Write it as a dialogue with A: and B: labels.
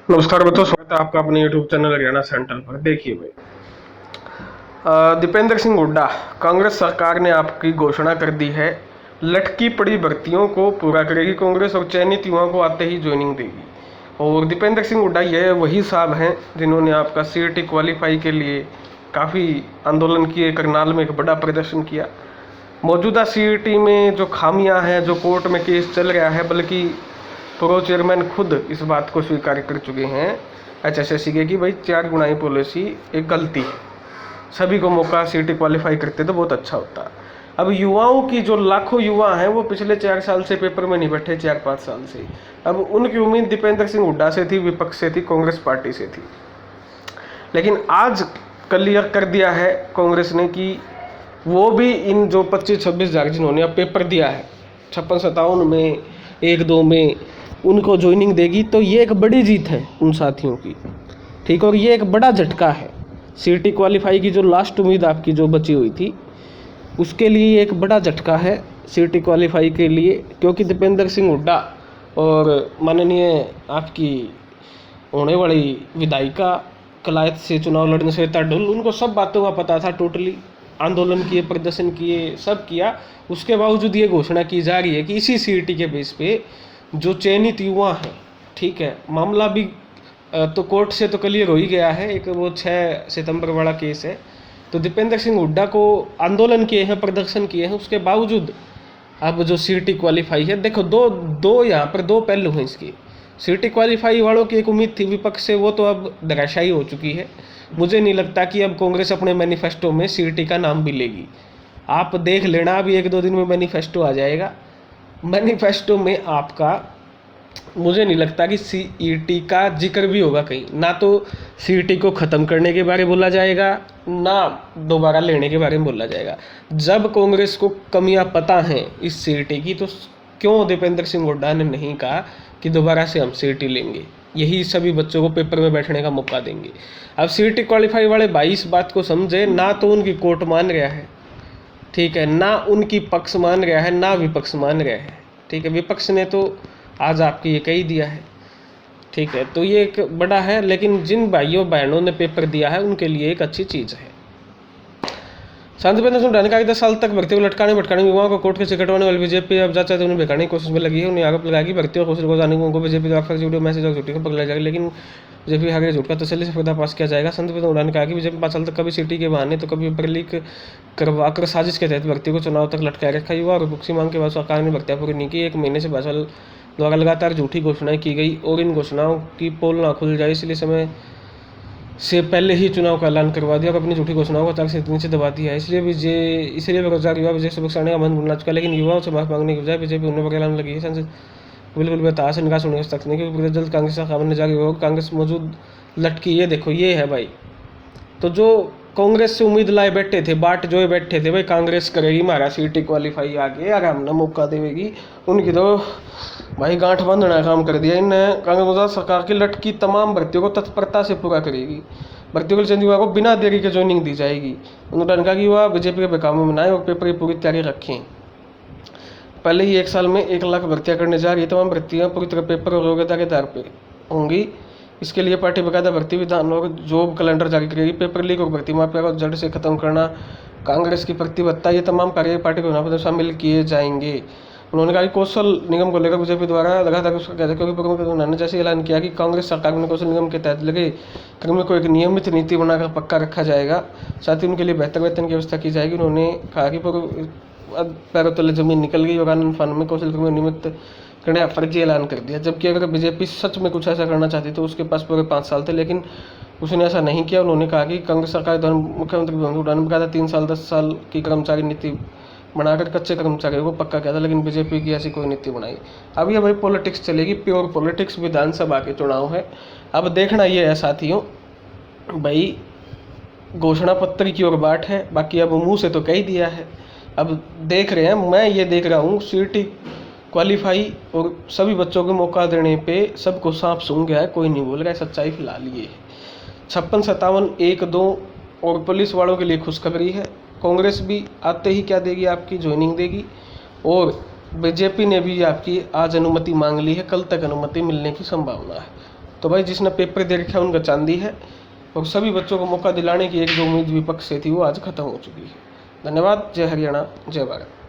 A: नमस्कार मित्रों, स्वागत है आपका अपने यूट्यूब चैनल हरियाणा सेंट्रल पर। देखिए भाई, दीपेंद्र सिंह हुड्डा, कांग्रेस सरकार ने आपकी घोषणा कर दी है, लटकी पड़ी भर्तियों को पूरा करेगी कांग्रेस और चयनित युवाओं को आते ही ज्वाइनिंग देगी। और दीपेंद्र सिंह हुड्डा ये वही साहब हैं जिन्होंने आपका सीईटी क्वालिफाई के लिए काफ़ी आंदोलन किए, करनाल में एक बड़ा प्रदर्शन किया। मौजूदा सीईटी में जो खामियां हैं, जो कोर्ट में केस चल रहा है, बल्कि प्रो चेयरमैन खुद इस बात को स्वीकार कर चुके हैं एचएसएससी के कि भाई 4x पॉलिसी एक गलती है, सभी को मौका सीईटी क्वालिफाई करते तो बहुत अच्छा होता। अब युवाओं की जो लाखों युवा हैं वो पिछले 4 साल से पेपर में नहीं बैठे, 4-5 साल से। अब उनकी उम्मीद दीपेंद्र सिंह हुड्डा से थी, विपक्ष से थी, कांग्रेस पार्टी से थी। लेकिन आज क्लियर कर दिया है कांग्रेस ने कि वो भी इन जो 25-26 हज़ार जिन्होंने अब पेपर दिया है 56-57 में, 1-2 में, उनको ज्वाइनिंग देगी। तो ये एक बड़ी जीत है उन साथियों की, ठीक। और ये एक बड़ा झटका है सीईटी क्वालिफाई की जो लास्ट उम्मीद आपकी जो बची हुई थी, उसके लिए एक बड़ा झटका है सीईटी क्वालिफाई के लिए। क्योंकि दीपेंद्र सिंह हुड्डा और माननीय आपकी होने वाली विधायिका कलायत से चुनाव लड़ने श्वेता ढुल, उनको सब बातों का पता था, टोटली आंदोलन किए, प्रदर्शन किए, सब किया। उसके बावजूद ये घोषणा की जा रही है कि इसी सीईटी के बेस पे जो चयनित युवा हैं, ठीक है, मामला भी तो कोर्ट से तो क्लियर हो ही गया है, एक वो 6 सितंबर वाला केस है। तो दीपेंद्र सिंह हुड्डा को आंदोलन किए हैं, प्रदर्शन किए हैं, उसके बावजूद अब जो सीईटी क्वालिफाई है, देखो दो यहाँ पर दो पहलू हैं इसकी। सीईटी क्वालिफाई वालों की एक उम्मीद थी विपक्ष से, वो तो अब धराशायी हो चुकी है। मुझे नहीं लगता कि अब कांग्रेस अपने मैनिफेस्टो में सीईटी का नाम भी लेगी। आप देख लेना, अभी 1-2 दिन में मैनिफेस्टो आ जाएगा। मैनिफेस्टो में आपका मुझे नहीं लगता कि सीईटी का जिक्र भी होगा कहीं। ना तो सीईटी को ख़त्म करने के बारे में बोला जाएगा, ना दोबारा लेने के बारे में बोला जाएगा। जब कांग्रेस को कमियां पता हैं इस सीईटी की, तो क्यों दीपेंद्र सिंह हुड्डा ने नहीं कहा कि दोबारा से हम सीईटी लेंगे, यही सभी बच्चों को पेपर में बैठने का मौका देंगे। अब सीईटी क्वालिफाई वाले भाई इस बात को समझे, ना तो उनकी कोर्ट मान रहा है, ठीक है, ना उनकी पक्ष मान रहा है, ना विपक्ष मान रहा है, ठीक है। विपक्ष ने तो आज आपकी ये कही दिया है, ठीक है। तो ये एक बड़ा है, लेकिन जिन भाइयों बहनों ने पेपर दिया है उनके लिए एक अच्छी चीज़ है। शांति प्रदर्शन उठाने का 10 साल तक भर्तियों को लटकाने भटकाने युवाओं को कोर्ट के सिकटवाने वाली बीजेपी अब जाते उन्हें बेकाने की कोशिश में लगी है। उन्हें आरोप लगाया कि भर्तियों को को जाने को बीजेपी द्वारा फर्जी वीडियो मैसेज और झूठी को पकड़ा जाएगा, लेकिन बीजेपी आगे झूठ का तसल्ली से पर्दाफाश किया जाएगा। शांति प्रदर्शन उठाने कहा कि बीजेपी 5 साल तक कभी सीटी के बहाने तो कभी पेपर लीक करवाकर साजिश के तहत भर्तियों को चुनाव तक लटकाया रखा। युवा और विपक्षी मांग के बाद सरकार ने भर्तियां पूरी नहीं की। 1 महीने से भाजपा द्वारा लगातार झूठी घोषणाएं की गई और इन घोषणाओं की पोल ना खुल जाए, इसलिए समय से पहले ही चुनाव का ऐलान करवा दिया और अपनी झूठी घोषणाओं को तक से नीचे दबा दिया है। इसलिए बेरोजगार युवा विजय सुबह आने का मन भूलना चुका, लेकिन युवाओं से माफी मांगने की बजाय बीजेपी उन्हें पर ऐलान लगी है। संसद बिल्कुल बेताज से निकास होने का तक नहीं, क्योंकि जल्द कांग्रेस का सामने जारी होगा। कांग्रेस मौजूद लटकी, ये देखो ये है भाई। तो जो कांग्रेस से उम्मीद लाए बैठे थे, बाट जोए बैठे थे भाई कांग्रेस करेगी हमारा सीईटी क्वालिफाई आगे आराम ना मौका देगी, उनकी तो भाई गांठ बांधना काम कर दिया इनने। कांग्रेस सरकार की लटकी तमाम भर्तियों को तत्परता से पूरा करेगी। भर्तियों के लिए चंद युवा को बिना देरी के ज्वाइनिंग दी जाएगी। उन्होंने कहा कि युवा बीजेपी के बेकामों में ना आए और पेपर की पूरी तैयारी रखें। पहले ही 1 साल में 1 लाख भर्तियाँ करने जा रही है। तमाम भर्तियाँ पूरी तरह पेपर और योग्यता के आधार पर होंगी। इसके लिए पार्टी बाकायदा भर्ती विधान और जॉब कैलेंडर जारी करेगी। पेपर लीक और भर्ती माफिया को जड़ से खत्म करना कांग्रेस की प्रतिबद्धता, ये तमाम कार्य पार्टी को चुनाव शामिल किए जाएंगे। उन्होंने कहा कि कौशल निगम को लेकर बीजेपी द्वारा लगातार उसका कहते, क्योंकि उन्होंने जैसे ऐलान किया कि कांग्रेस सरकार में कौशल निगम के तहत लगे कर्मियों को एक नियमित नीति बनाकर पक्का रखा जाएगा, साथ ही उनके लिए बेहतर वेतन की व्यवस्था की जाएगी। उन्होंने कहा कि पैरों तले जमीन निकल गई और आनंद फन में कौशल कर्मियों नियमित करने का फर्जी ऐलान कर दिया। जबकि अगर बीजेपी सच में कुछ ऐसा करना चाहती तो उसके पास पूरे 5 साल थे, लेकिन उसने ऐसा नहीं किया। उन्होंने कहा कि कांग्रेस सरकार द्वारा मुख्यमंत्री उड़ान में कहा था 3 साल 10 साल की कर्मचारी नीति बनाकर कच्चे कर्मचारियों को पक्का किया था, लेकिन बीजेपी की ऐसी कोई नीति बनाई। अब ये भाई पॉलिटिक्स चलेगी, प्योर पॉलिटिक्स। विधानसभा के चुनाव है, अब देखना ये है साथियों भाई, घोषणा पत्र की ओर बाट है। बाकी अब मुँह से तो कह ही दिया है, अब देख रहे हैं। मैं ये देख रहा हूँ सीईटी क्वालिफाई और सभी बच्चों को मौका देने पे सबको सांप सूंघ गया है, कोई नहीं बोल रहा है। सच्चाई फिलहाल ये है। 56-57 1-2 और पुलिस वालों के लिए खुशखबरी है। कांग्रेस भी आते ही क्या देगी, आपकी ज्वाइनिंग देगी। और बीजेपी ने भी आपकी आज अनुमति मांग ली है, कल तक अनुमति मिलने की संभावना है। तो भाई जिसने पेपर दे रखा है उनका चांदी है, और सभी बच्चों को मौका दिलाने की एक जो उम्मीद विपक्ष से थी वो आज खत्म हो चुकी है। धन्यवाद। जय हरियाणा, जय भारत।